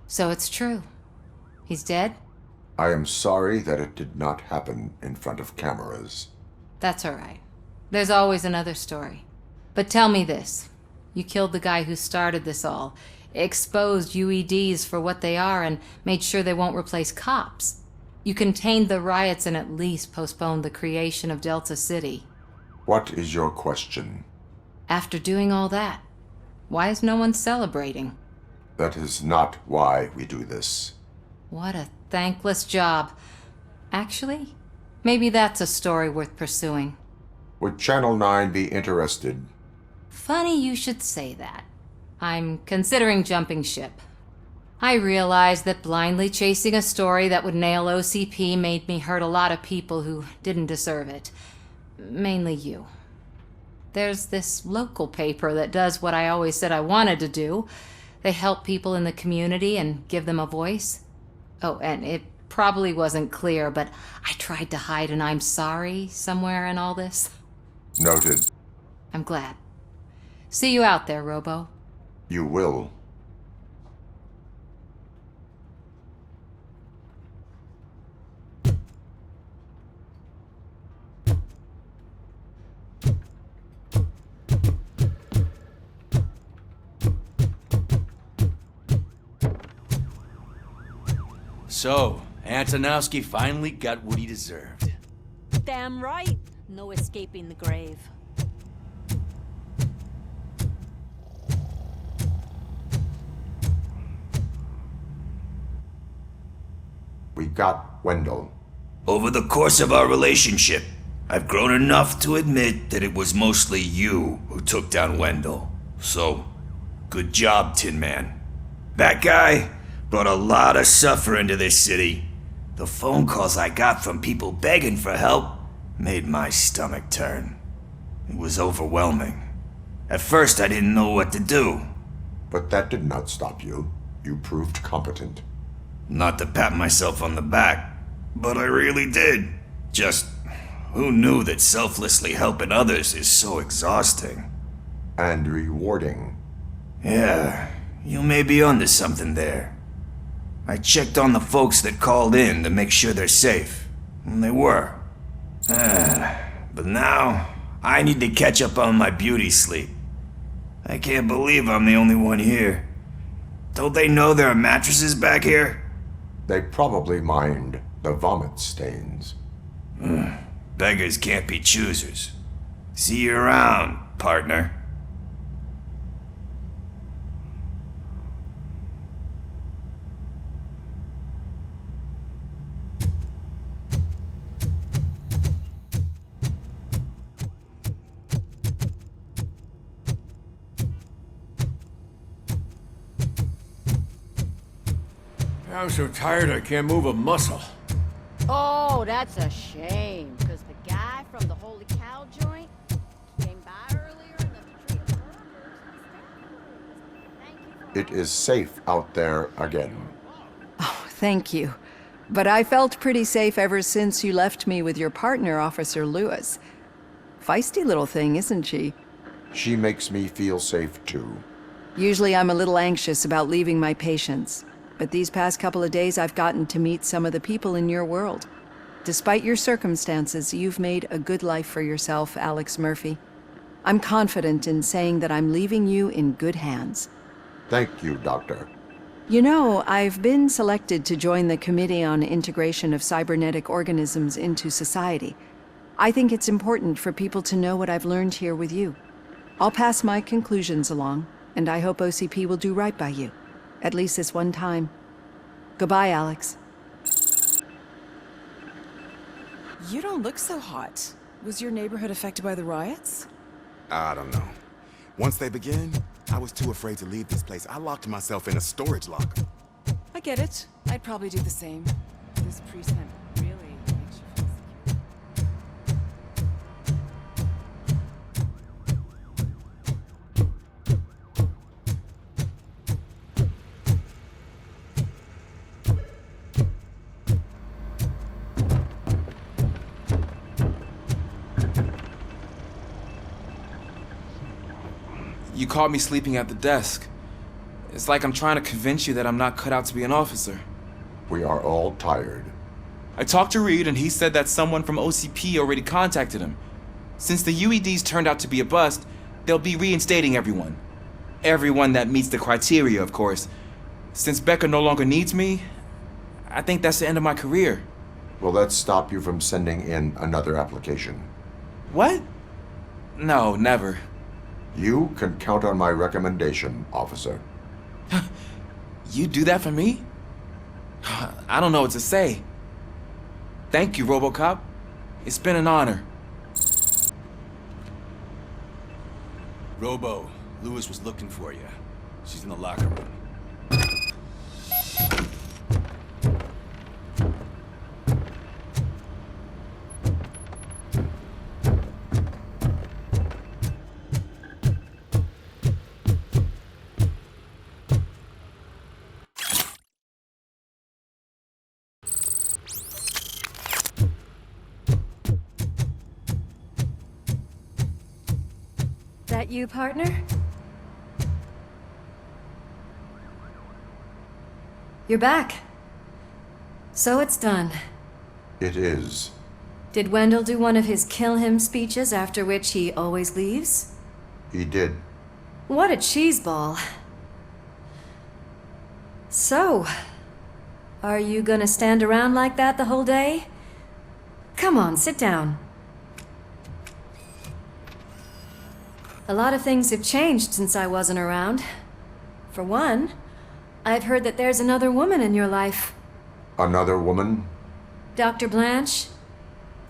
So it's true. He's dead? I am sorry that it did not happen in front of cameras. That's all right. There's always another story. But tell me this. You killed the guy who started this all, exposed UEDs for what they are, and made sure they won't replace cops. You contained the riots and at least postponed the creation of Delta City. What is your question? After doing all that, why is no one celebrating? That is not why we do this. What a thankless job. Actually, maybe that's a story worth pursuing. Would Channel 9 be interested? Funny you should say that. I'm considering jumping ship. I realized that blindly chasing a story that would nail OCP made me hurt a lot of people who didn't deserve it. Mainly you. There's this local paper that does what I always said I wanted to do. They help people in the community and give them a voice. Oh, and it probably wasn't clear, but I tried to hide an I'm sorry somewhere in all this. Noted. I'm glad. See you out there, Robo. You will. So, Antonowski finally got what he deserved. Damn right. No escaping the grave. We got Wendell. Over the course of our relationship, I've grown enough to admit that it was mostly you who took down Wendell. So, good job, Tin Man. That guy brought a lot of suffering to this city. The phone calls I got from people begging for help made my stomach turn. It was overwhelming. At first, I didn't know what to do. But that did not stop you. You proved competent. Not to pat myself on the back, but I really did. Just, who knew that selflessly helping others is so exhausting? And rewarding. Yeah, you may be onto something there. I checked on the folks that called in to make sure they're safe, and they were. But now, I need to catch up on my beauty sleep. I can't believe I'm the only one here. Don't they know there are mattresses back here? They probably mind the vomit stains. Beggars can't be choosers. See you around, partner. I'm so tired I can't move a muscle. Oh, that's a shame. Because the guy from the Holy Cow joint came by earlier and the tree Thank you. It is safe out there again. Oh, thank you. But I felt pretty safe ever since you left me with your partner, Officer Lewis. Feisty little thing, isn't she? She makes me feel safe too. Usually I'm a little anxious about leaving my patients. But these past couple of days, I've gotten to meet some of the people in your world. Despite your circumstances, you've made a good life for yourself, Alex Murphy. I'm confident in saying that I'm leaving you in good hands. Thank you, Doctor. You know, I've been selected to join the Committee on Integration of Cybernetic Organisms into Society. I think it's important for people to know what I've learned here with you. I'll pass my conclusions along, and I hope OCP will do right by you. At least this one time. Goodbye, Alex. You don't look so hot. Was your neighborhood affected by the riots? I don't know. Once they begin, I was too afraid to leave this place. I locked myself in a storage locker. I get it. I'd probably do the same. This precinct really makes you feel secure. You caught me sleeping at the desk. It's like I'm trying to convince you that I'm not cut out to be an officer. We are all tired. I talked to Reed and he said that someone from OCP already contacted him. Since the UEDs turned out to be a bust, they'll be reinstating everyone. Everyone that meets the criteria, of course. Since Becca no longer needs me, I think that's the end of my career. Will that stop you from sending in another application? What? No, never. You can count on my recommendation, officer. You do that for me? I don't know what to say. Thank you, Robocop. It's been an honor. Robo, Lewis was looking for you. She's in the locker room. That you, partner? You're back. So it's done. It is. Did Wendell do one of his kill him speeches after which he always leaves? He did. What a cheeseball. So, are you gonna stand around like that the whole day? Come on, sit down. A lot of things have changed since I wasn't around. For one, I've heard that there's another woman in your life. Another woman? Dr. Blanche?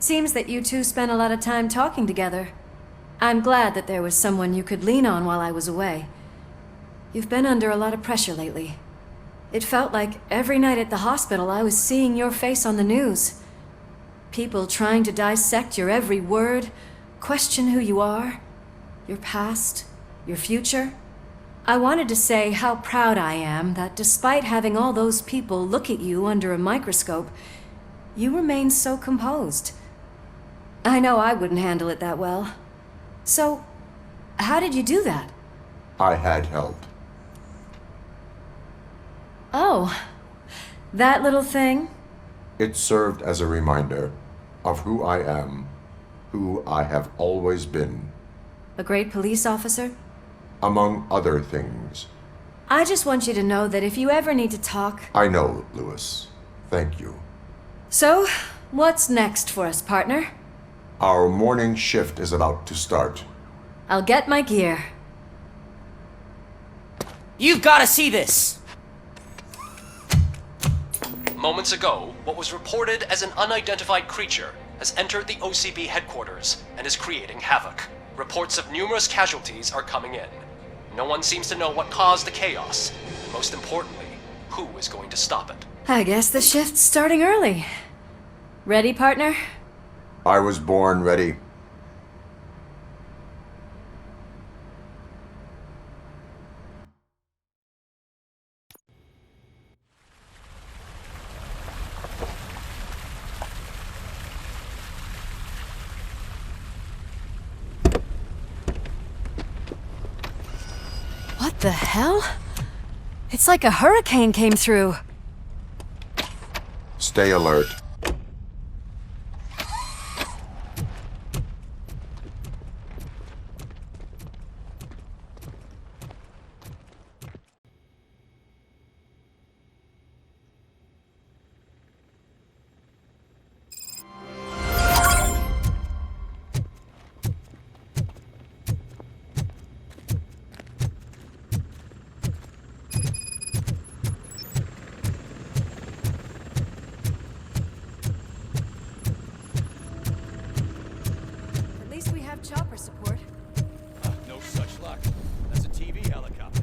Seems that you two spent a lot of time talking together. I'm glad that there was someone you could lean on while I was away. You've been under a lot of pressure lately. It felt like every night at the hospital I was seeing your face on the news. People trying to dissect your every word, question who you are, your past, your future. I wanted to say how proud I am that despite having all those people look at you under a microscope, you remain so composed. I know I wouldn't handle it that well. So, how did you do that? I had help. Oh, that little thing? It served as a reminder of who I am, who I have always been. A great police officer? Among other things. I just want you to know that if you ever need to talk... I know, Lewis. Thank you. So, what's next for us, partner? Our morning shift is about to start. I'll get my gear. You've got to see this! Moments ago, what was reported as an unidentified creature has entered the OCB headquarters and is creating havoc. Reports of numerous casualties are coming in. No one seems to know what caused the chaos. And most importantly, who is going to stop it. I guess the shift's starting early. Ready, partner? I was born ready. What the hell? It's like a hurricane came through. Stay alert. At least we have chopper support. No such luck. That's a TV helicopter.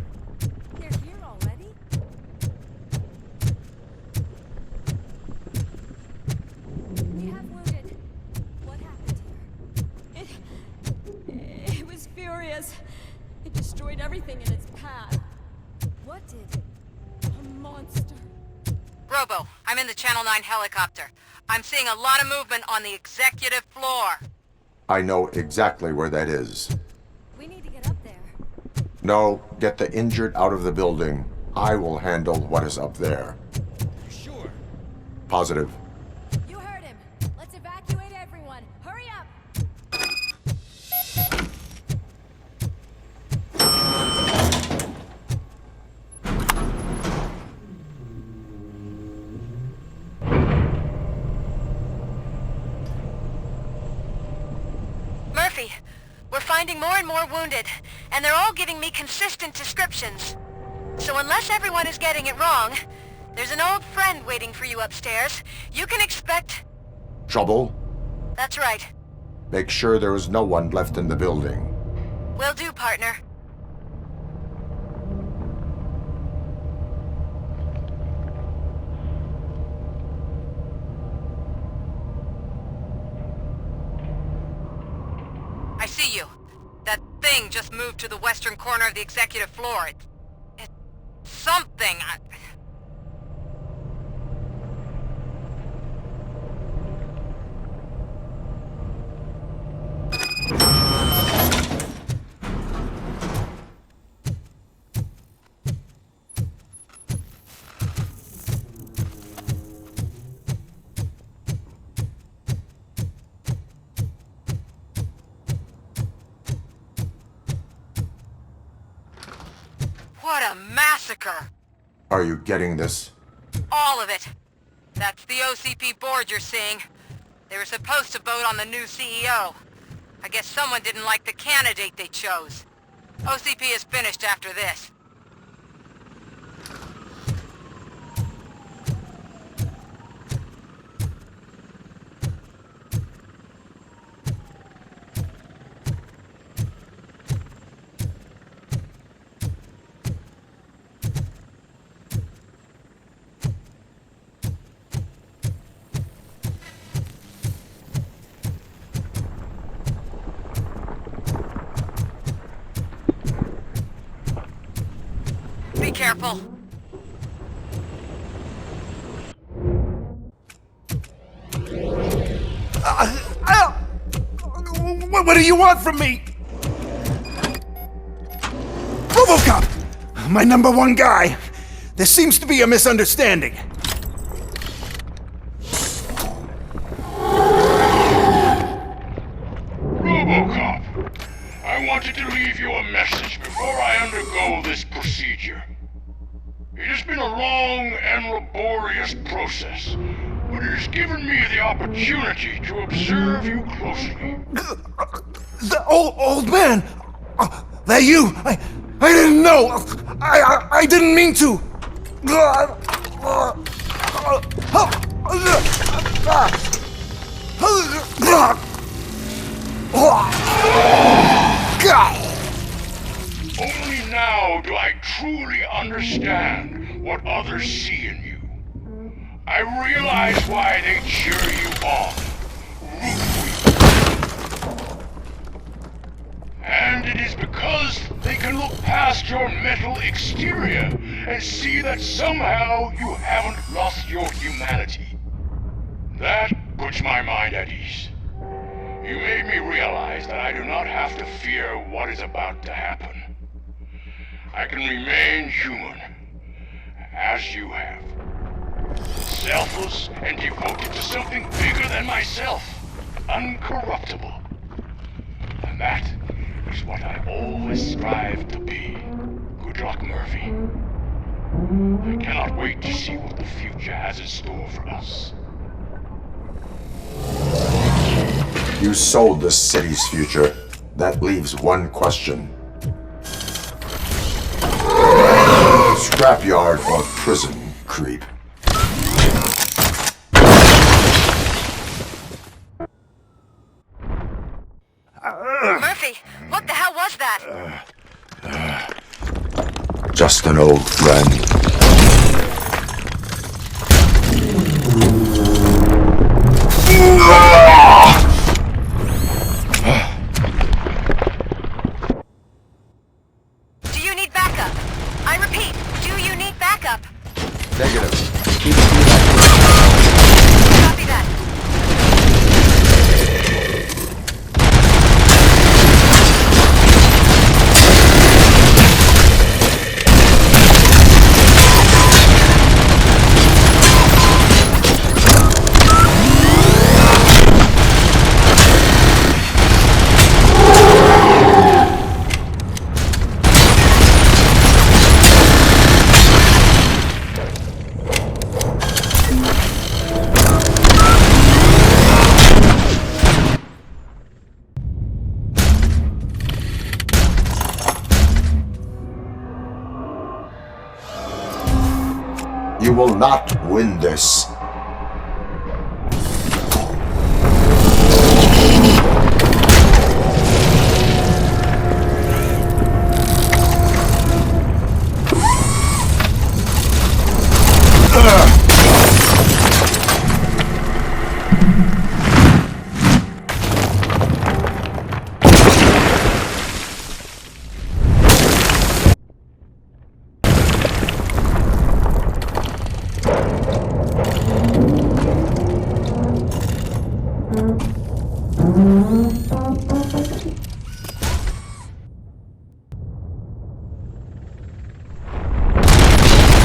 They're here already? We have wounded. What happened here? It was furious. It destroyed everything in its path. What did? A monster. Robo, I'm in the Channel 9 helicopter. I'm seeing a lot of movement on the executive floor. I know exactly where that is. We need to get up there. No, get the injured out of the building. I will handle what is up there. Sure. Positive. You heard him. Let's evacuate everyone. Hurry up! Murphy, we're finding more and more wounded, and they're all giving me consistent descriptions. So unless everyone is getting it wrong, there's an old friend waiting for you upstairs. You can expect... Trouble? That's right. Make sure there is no one left in the building. Will do, partner. I see you. That thing just moved to the western corner of the executive floor. It's something. What a massacre! Are you getting this? All of it. That's the OCP board you're seeing. They were supposed to vote on the new CEO. I guess someone didn't like the candidate they chose. OCP is finished after this. Be careful. What do you want from me? Robocop! My number one guy. There seems to be a misunderstanding. Robocop, I wanted to leave you a message before I undergo this procedure. It has been a long and laborious process, but it has given me the opportunity to observe you closely. The old man! That you! I didn't know! I didn't mean to! Only now do I truly understand what others see in you. I realize why they cheer you on, root for you. And it is because they can look past your metal exterior and see that somehow you haven't lost your humanity. That puts my mind at ease. You made me realize that I do not have to fear what is about to happen. I can remain human, as you have. Selfless and devoted to something bigger than myself. Uncorruptible. And that is what I always strive to be. Good luck, Murphy. I cannot wait to see what the future has in store for us. You sold the city's future. That leaves one question. Scrapyard or prison, creep? Murphy, what the hell was that? Just an old friend. Do you need backup? I repeat, do you need backup? Negative. Copy that. will not win this.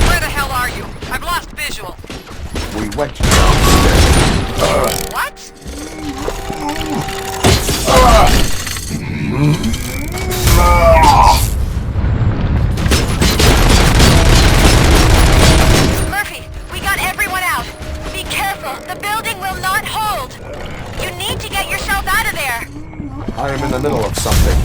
Where the hell are you? I've lost visual. We went downstairs. What? Murphy, we got everyone out. Be careful. The building will not hold. You need to get yourself out of there. I am in the middle of something.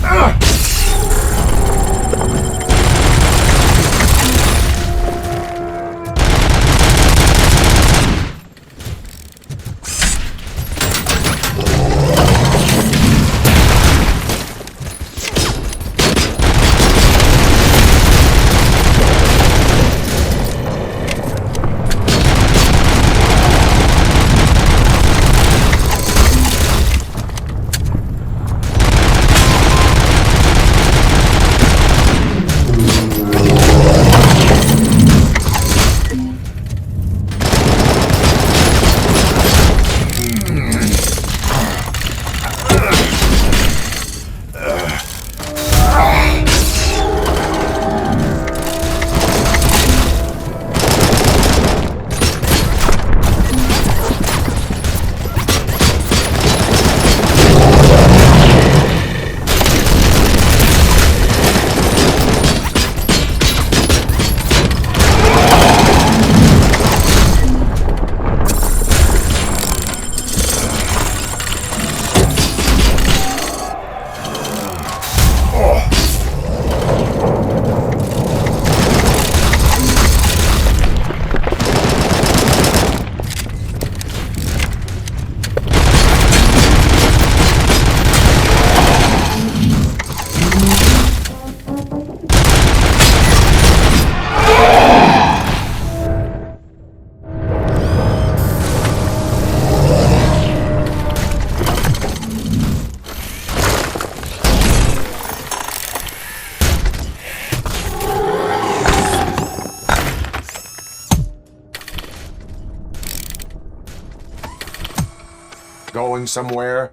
Going somewhere?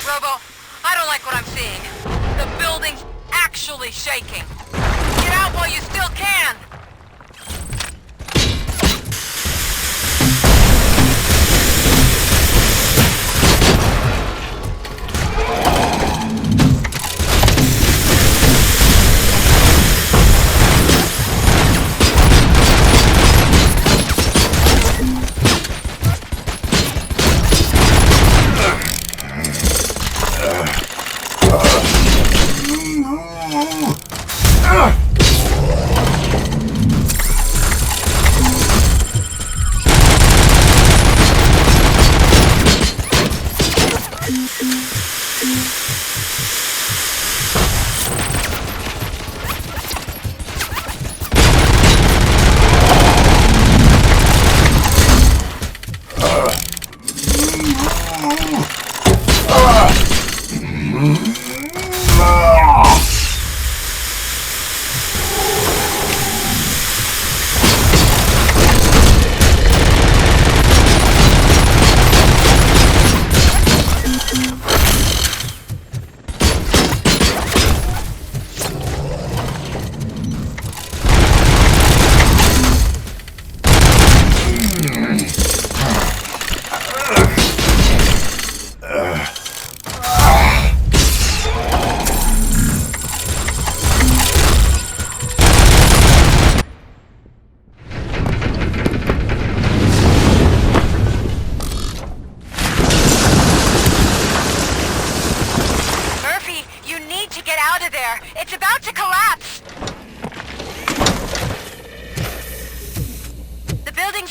Robo, I don't like what I'm seeing. The building's actually shaking. Get out while you still can!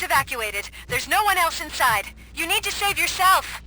Everyone's evacuated. There's no one else inside. You need to save yourself.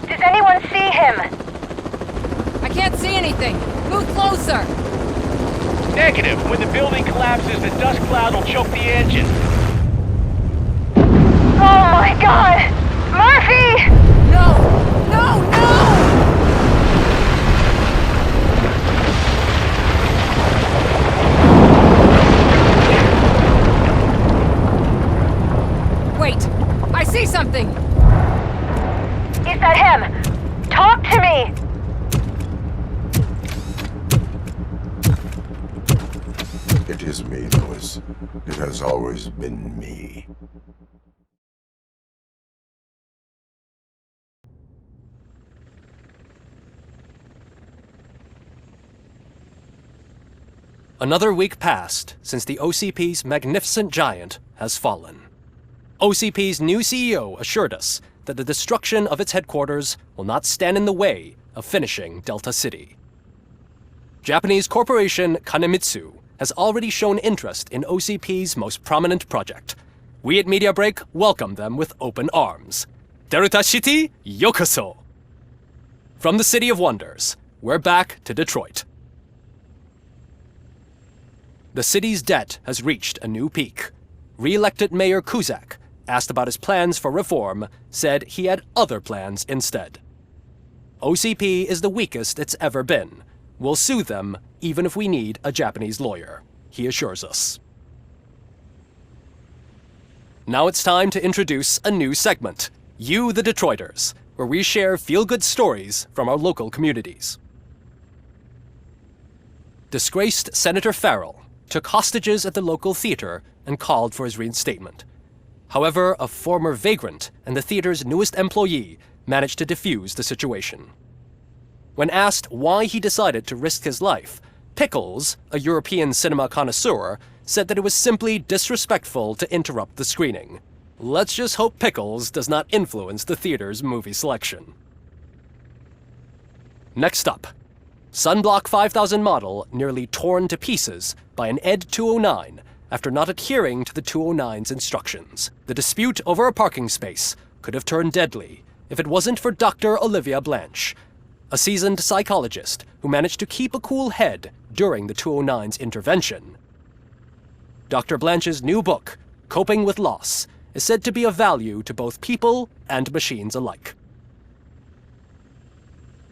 Does anyone see him? I can't see anything. Move closer. Negative. When the building collapses, the dust cloud will choke the engine. Oh my god! Murphy! No! No! No! Wait! I see something! Is that him? Talk to me! It is me, Louis. It has always been me. Another week passed since the OCP's magnificent giant has fallen. OCP's new CEO assured us that the destruction of its headquarters will not stand in the way of finishing Delta City. Japanese corporation Kanemitsu has already shown interest in OCP's most prominent project. We at Media Break welcome them with open arms. Delta City, yokoso! From the City of Wonders, we're back to Detroit. The city's debt has reached a new peak. Re-elected Mayor Kuzak, asked about his plans for reform, said he had other plans instead. OCP is the weakest it's ever been. We'll sue them even if we need a Japanese lawyer, he assures us. Now it's time to introduce a new segment, You the Detroiters, where we share feel-good stories from our local communities. Disgraced Senator Farrell took hostages at the local theater and called for his reinstatement. However, a former vagrant and the theater's newest employee managed to defuse the situation. When asked why he decided to risk his life, Pickles, a European cinema connoisseur, said that it was simply disrespectful to interrupt the screening. Let's just hope Pickles does not influence the theater's movie selection. Next up, Sunblock 5000 model nearly torn to pieces by an ED 209 after not adhering to the 209's instructions. The dispute over a parking space could have turned deadly if it wasn't for Dr. Olivia Blanche, a seasoned psychologist who managed to keep a cool head during the 209's intervention. Dr. Blanche's new book, Coping with Loss, is said to be of value to both people and machines alike.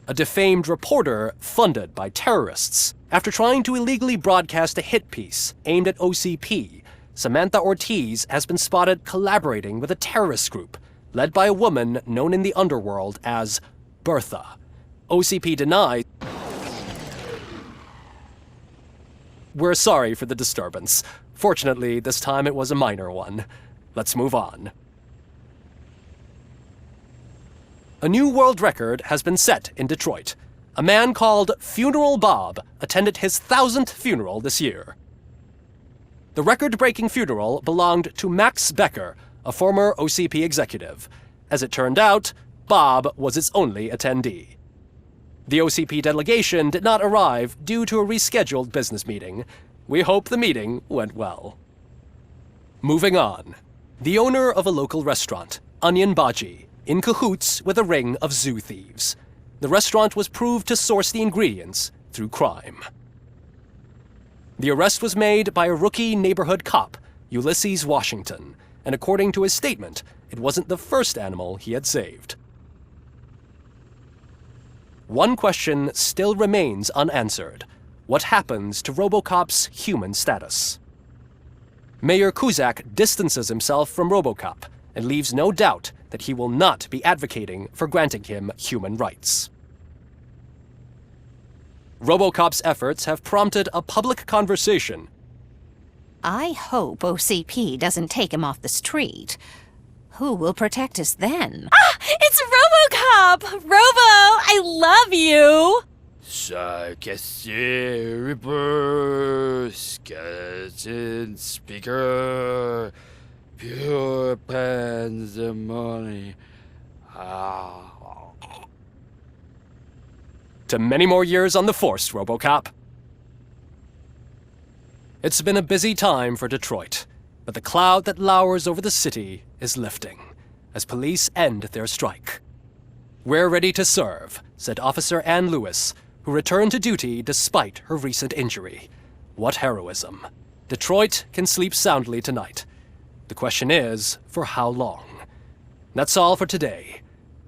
A defamed reporter funded by terrorists. After trying to illegally broadcast a hit piece aimed at OCP, Samantha Ortiz has been spotted collaborating with a terrorist group led by a woman known in the underworld as Bertha. OCP denies. We're sorry for the disturbance. Fortunately, this time it was a minor one. Let's move on. A new world record has been set in Detroit. A man called Funeral Bob attended his 1000th funeral this year. The record-breaking funeral belonged to Max Becker, a former OCP executive. As it turned out, Bob was its only attendee. The OCP delegation did not arrive due to a rescheduled business meeting. We hope the meeting went well. Moving on. The owner of a local restaurant, Onion Baji, in cahoots with a ring of zoo thieves. The restaurant was proved to source the ingredients through crime. The arrest was made by a rookie neighborhood cop, Ulysses Washington, and according to his statement, it wasn't the first animal he had saved. One question still remains unanswered. What happens to Robocop's human status? Mayor Kuzak distances himself from Robocop and leaves no doubt that he will not be advocating for granting him human rights. Robocop's efforts have prompted a public conversation. I hope OCP doesn't take him off the street. Who will protect us then? Ah! It's Robocop! Robo, I love you! Sarcastic Reaper, skeleton speaker, pure pandemonium. To many more years on the force, Robocop. It's been a busy time for Detroit, but the cloud that lowers over the city is lifting as police end their strike. We're ready to serve, said Officer Ann Lewis, who returned to duty despite her recent injury. What heroism. Detroit can sleep soundly tonight. The question is, for how long? That's all for today.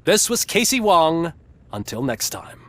This was Casey Wong. Until next time.